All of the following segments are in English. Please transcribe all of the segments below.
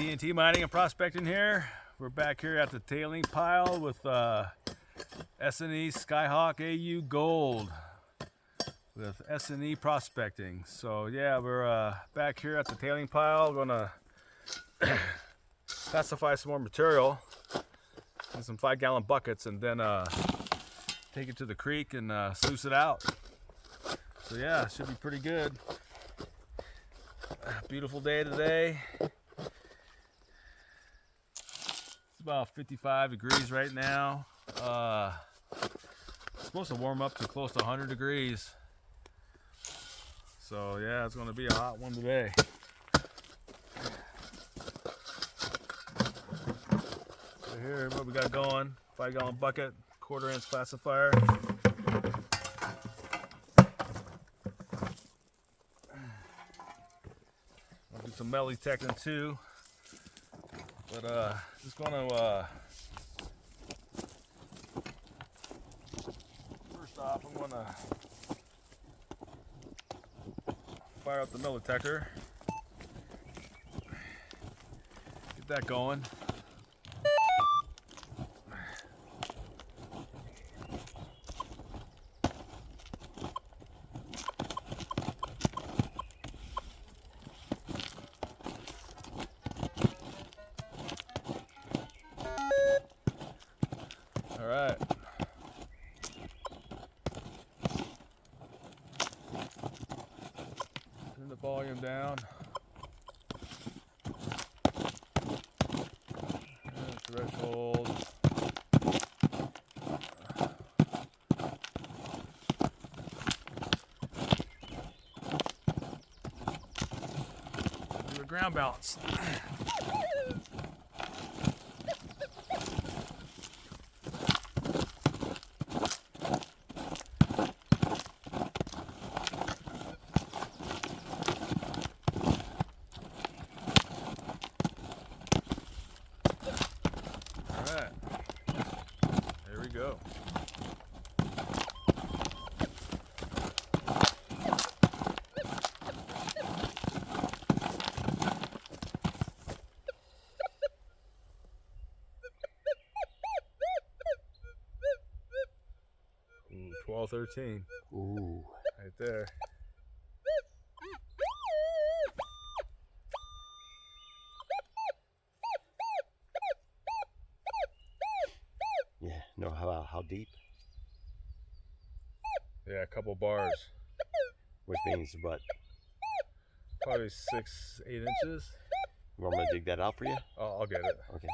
TNT mining and prospecting here. We're back here at the tailing pile with S&E Skyhawk AU Gold with S&E prospecting. So yeah, we're back here at the tailing pile. We're gonna pacify some more material in some 5-gallon buckets and then take it to the creek and sluice it out. So yeah, it should be pretty good. Beautiful day today. It's about 55 degrees right now. It's supposed to warm up to close to 100 degrees. So yeah, it's going to be a hot one today. So here, what we got going: 5-gallon bucket, 1/4-inch classifier. I'll do some metal detecting too, but just gonna first off, I'm gonna fire up the metal detector, get that going. All right. Turn the volume down. And threshold. Do a ground balance. There we go. Ooh, 12-13. Ooh. Right there. Yeah, no, how deep? Yeah, a couple bars. Which means what? Probably 6-8 inches. You want me to dig that out for you? Oh, I'll get it. Okay.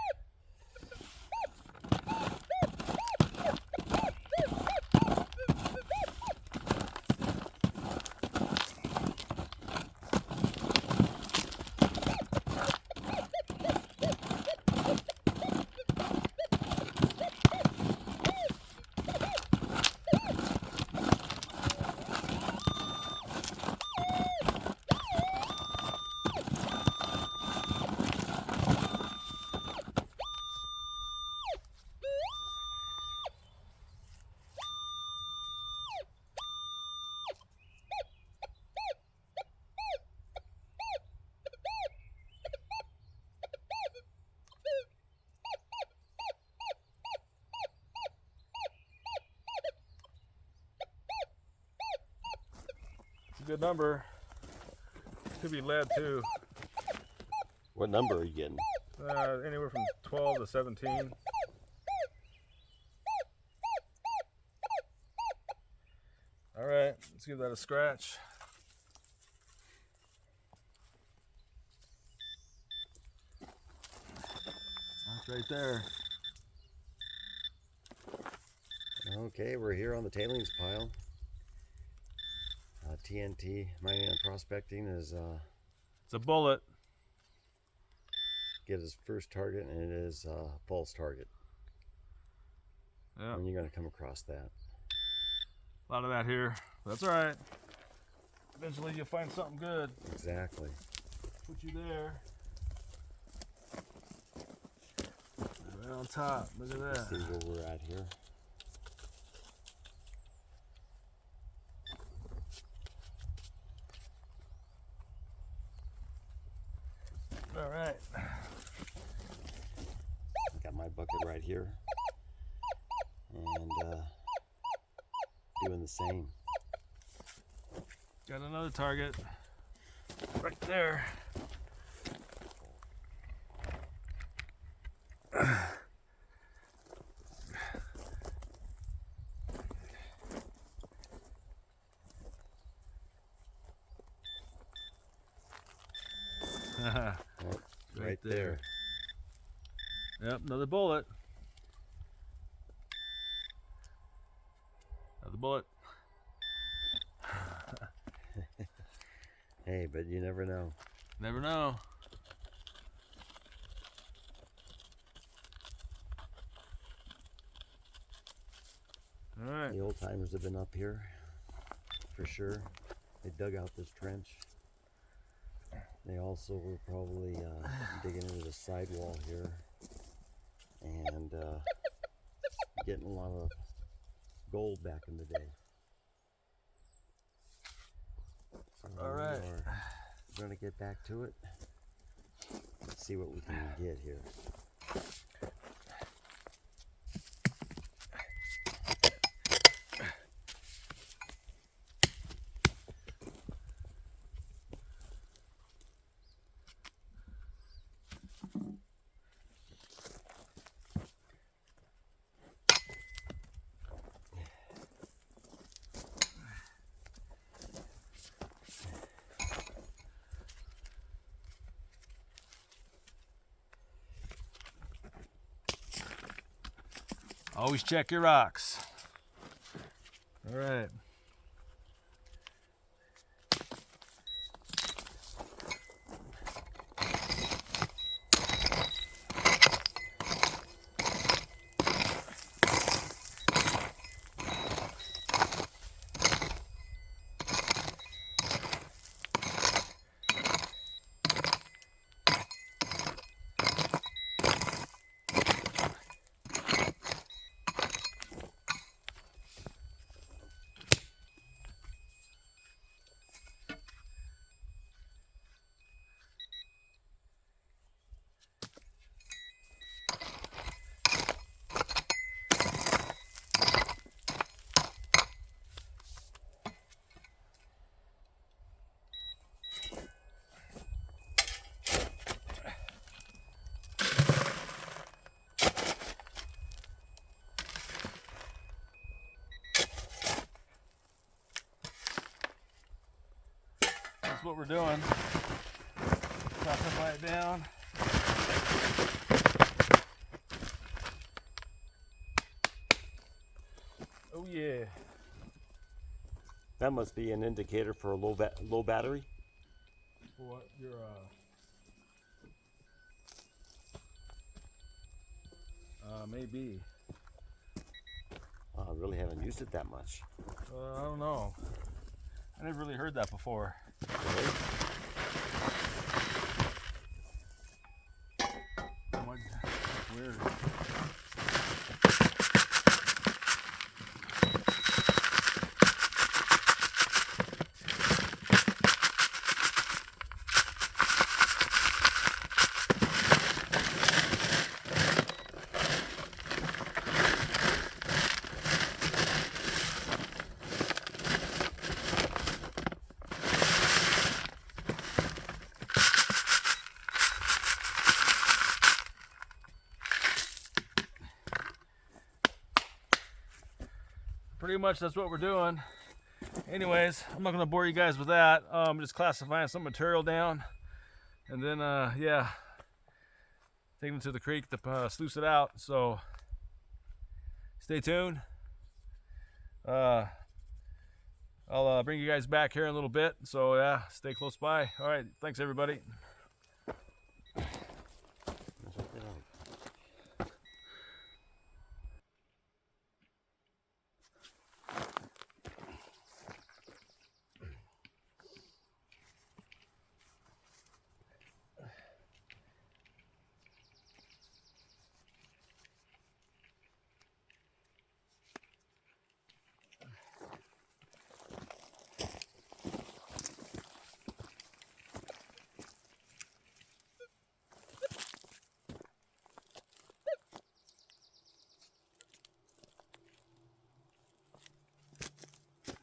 Good number. Could be lead too. What number are you getting? Anywhere from 12 to 17. All right, let's give that a scratch. That's right there. Okay, we're here on the tailings pile. TNT mining and prospecting is It's a bullet. get his first target, and it is false target. Yeah, And you're gonna come across that. a lot of that here. That's all right. Eventually you'll find something good. Exactly. Put you there. Right on top. Look at Let's see that. where we're at here. All right. here and doing the same. Got another target right there. Right there. Yep, another bullet. Another bullet. Hey, but you never know. Never know. All right. The old timers have been up here for sure. They dug out this trench. They also were probably digging into the sidewall here and getting a lot of gold back in the day. So All right. We're going to get back to it. Let's see what we can get here. Always check your rocks. All right. That's what we're doing. Classify it down. Oh yeah. That must be an indicator for a low battery. For what? Your maybe. I really haven't used it that much. I don't know. I never really heard that before. Really? Weird. Pretty much that's what we're doing. Anyways, I'm not gonna bore you guys with that. I'm just classifying some material down, and then yeah, taking it to the creek to sluice it out. So stay tuned. I'll bring you guys back here in a little bit. So yeah, stay close by. All right, thanks everybody.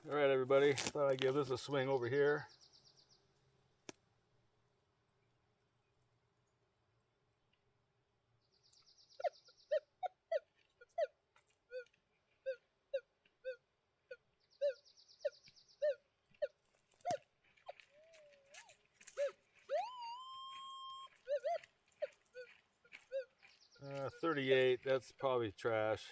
All right, everybody. Thought I'd give this a swing over here. Uh, 38, that's probably trash.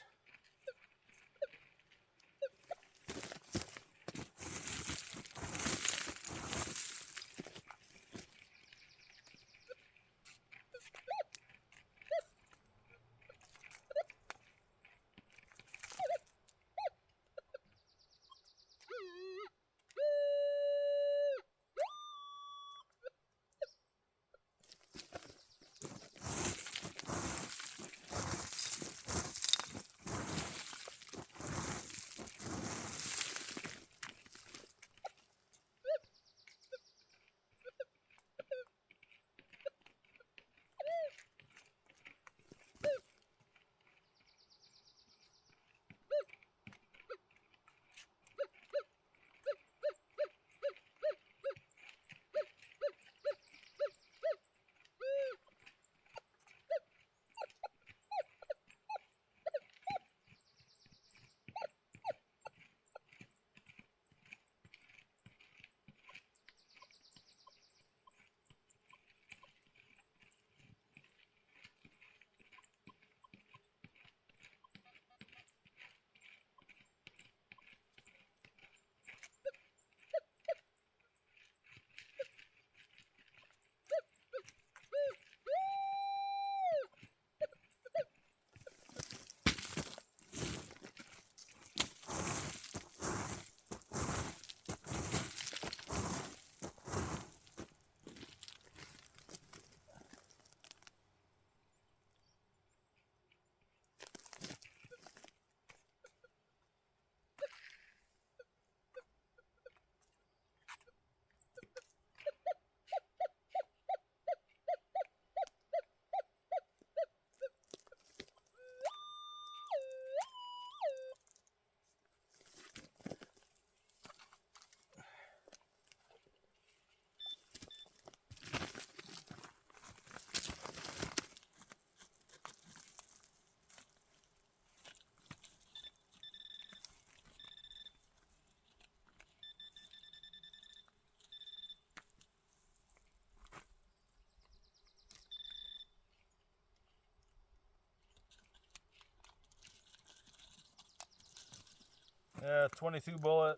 Yeah, 22 bullet.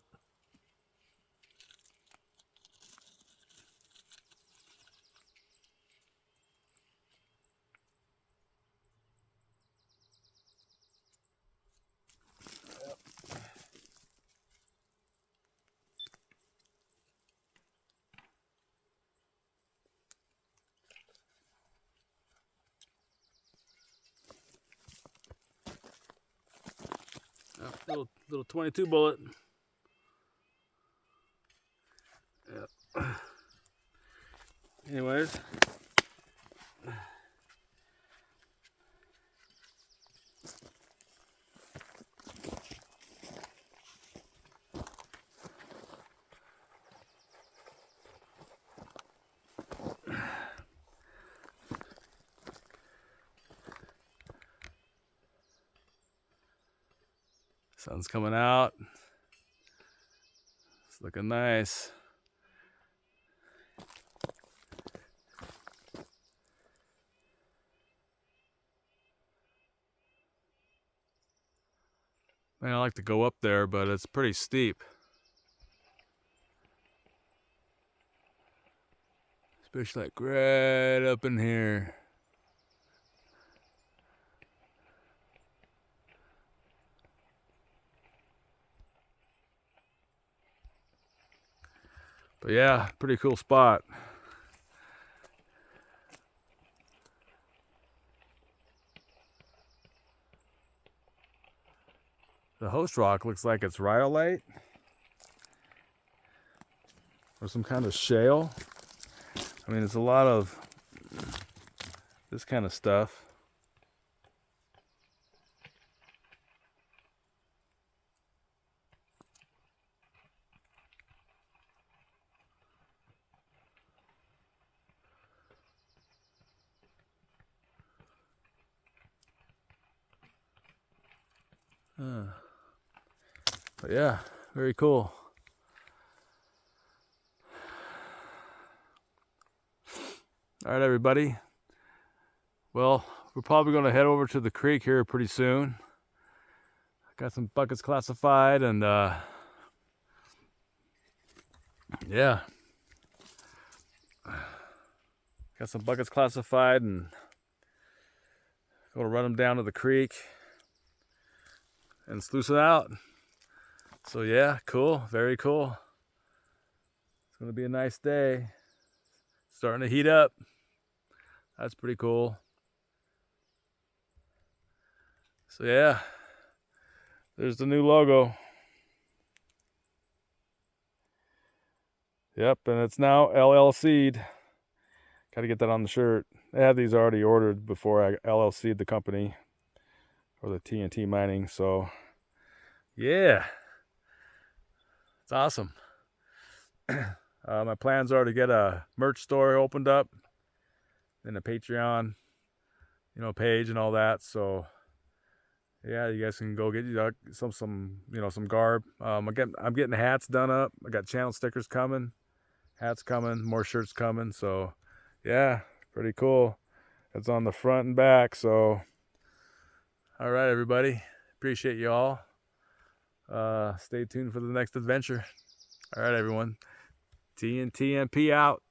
Little 22 bullet. Yeah. Anyways. Sun's coming out. It's looking nice. Man, I like to go up there, but it's pretty steep. Especially like right up in here. But yeah, pretty cool spot. The host rock looks like it's rhyolite or some kind of shale. I mean, it's a lot of this kind of stuff. But yeah, very cool. All right, everybody. Well, we're probably going to head over to the creek here pretty soon. Got some buckets classified, and yeah, got some buckets classified, and going to run them down to the creek and sluice it out. So yeah, cool, very cool. It's going to be a nice day. Starting to heat up. That's pretty cool. So yeah, there's the new logo. Yep, and it's now LLC'd. Got to get that on the shirt. I had these already ordered before I LLC'd the company for the TNT mining. So yeah, it's awesome. My plans are to get a merch store opened up and a Patreon, page and all that. So yeah, you guys can go get some garb. I'm getting hats done up. I got channel stickers coming, hats coming, more shirts coming. So yeah, pretty cool. It's on the front and back. So all right, everybody, appreciate you all. Stay tuned for the next adventure. All right, everyone. TNT MP out.